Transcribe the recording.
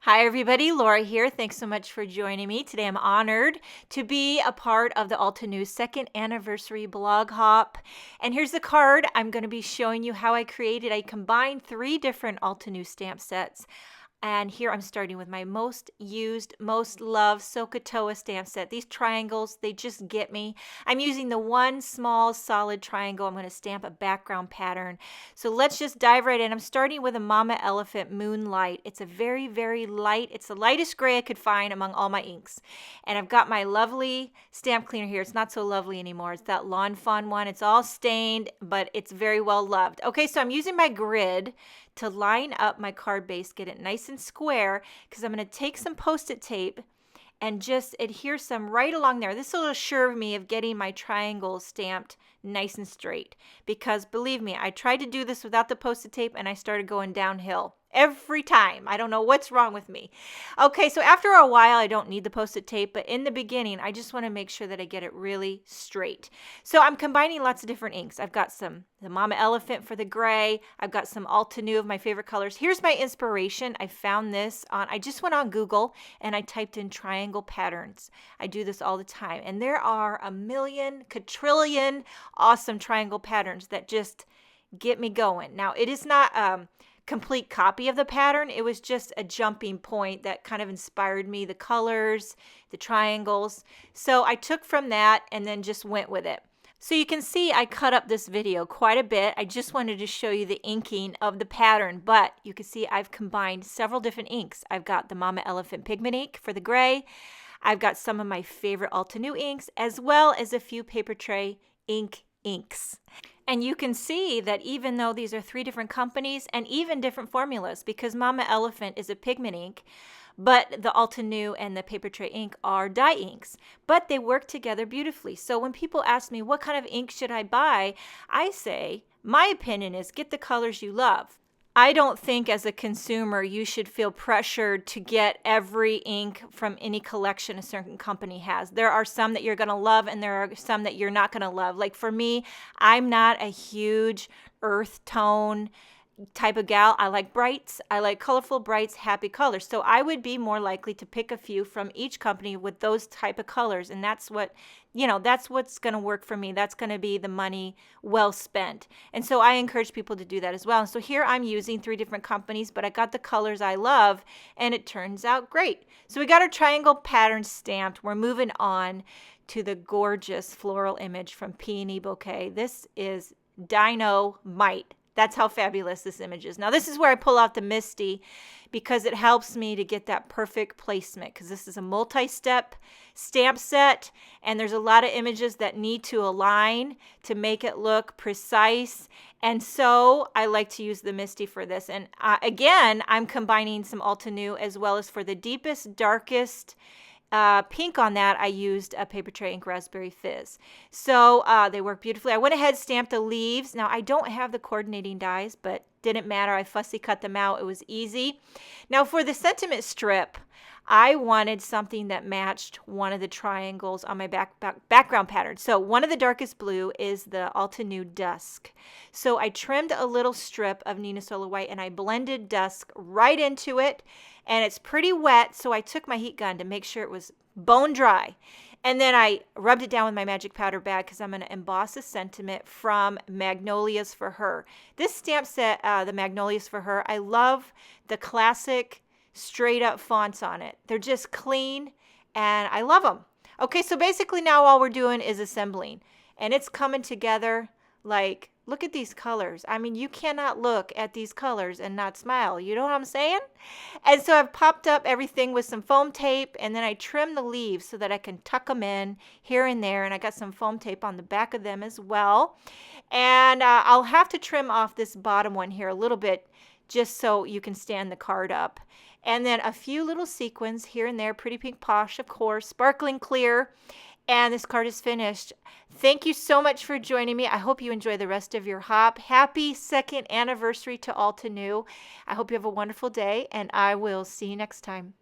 Hi everybody, Laura here. Thanks so much for joining me. Today I'm honored to be a part of the Altenew second anniversary blog hop. And here's the card. I'm going to be showing you how I created. I combined 3 different Altenew stamp sets. And here I'm starting with my most used, most loved Sokotoa stamp set. These triangles, they just get me. I'm using the one small solid triangle. I'm going to stamp a background pattern. So let's just dive right in. I'm starting with a Mama Elephant Moonlight. It's a very, very light. It's the lightest gray I could find among all my inks. And I've got my lovely stamp cleaner here. It's not so lovely anymore. It's that Lawn Fawn one. It's all stained, but it's very well loved. Okay, so I'm using my grid to line up my card base, get it nice and square, because I'm going to take some Post-it tape and just adhere some right along there. This will assure me of getting my triangles stamped nice and straight, because believe me, I tried to do this without the Post-it tape and I started going downhill every time. I don't know what's wrong with me. Okay, so after a while, I don't need the Post-it tape, but in the beginning, I just want to make sure that I get it really straight. So I'm combining lots of different inks. I've got the Mama Elephant for the gray. I've got some Altenew of my favorite colors. Here's my inspiration. I found this I just went on Google and I typed in triangle patterns. I do this all the time. And there are a million, quadrillion awesome triangle patterns that just get me going. Now, it is not complete copy of the pattern. It was just a jumping point that kind of inspired me, the colors, the triangles. So I took from that and then just went with it. So you can see I cut up this video quite a bit. I just wanted to show you the inking of the pattern, but you can see I've combined several different inks. I've got the Mama Elephant Pigment ink for the gray. I've got some of my favorite Altenew inks, as well as a few paper tray inks. And you can see that even though these are 3 different companies and even different formulas, because Mama Elephant is a pigment ink, but the Altenew and the paper tray ink are dye inks, but they work together beautifully. So when people ask me what kind of ink should I buy, I say, my opinion is get the colors you love. I don't think as a consumer you should feel pressured to get every ink from any collection a certain company has. There are some that you're going to love and there are some that you're not going to love. Like for me, I'm not a huge earth tone type of gal. I like brights. I like colorful brights, happy colors. So I would be more likely to pick a few from each company with those type of colors. And that's what, that's what's going to work for me. That's going to be the money well spent. And so I encourage people to do that as well. And so here I'm using 3 different companies, but I got the colors I love and it turns out great. So we got our triangle pattern stamped. We're moving on to the gorgeous floral image from Peony Bouquet. This is Dynamite. That's how fabulous this image is. Now this is where I pull out the Misty because it helps me to get that perfect placement, because this is a multi-step stamp set and there's a lot of images that need to align to make it look precise. And so I like to use the Misty for this. And again, I'm combining some Altenew as well as for the deepest, darkest pink on that, I used a paper tray ink Raspberry Fizz. So they work beautifully. I went ahead, stamped the leaves. Now I don't have the coordinating dies, but didn't matter. I fussy cut them out. It was easy. Now for the sentiment strip, I wanted something that matched one of the triangles on my background pattern. So one of the darkest blue is the Altenew Dusk. So I trimmed a little strip of Nina Solar White and I blended Dusk right into it. And it's pretty wet, so I took my heat gun to make sure it was bone dry. And then I rubbed it down with my magic powder bag because I'm going to emboss a sentiment from Magnolias for Her. This stamp set, the Magnolias for Her, I love the classic straight up fonts on it. They're just clean and I love them. Okay, so basically now all we're doing is assembling. And it's coming together like, look at these colors. I mean, you cannot look at these colors and not smile. You know what I'm saying? And so I've popped up everything with some foam tape, and then I trim the leaves so that I can tuck them in here and there. And I got some foam tape on the back of them as well. And I'll have to trim off this bottom one here a little bit just so you can stand the card up. And then a few little sequins here and there, pretty pink posh, of course, sparkling clear. And this card is finished. Thank you so much for joining me. I hope you enjoy the rest of your hop. Happy 2nd anniversary to Altenew. I hope you have a wonderful day, and I will see you next time.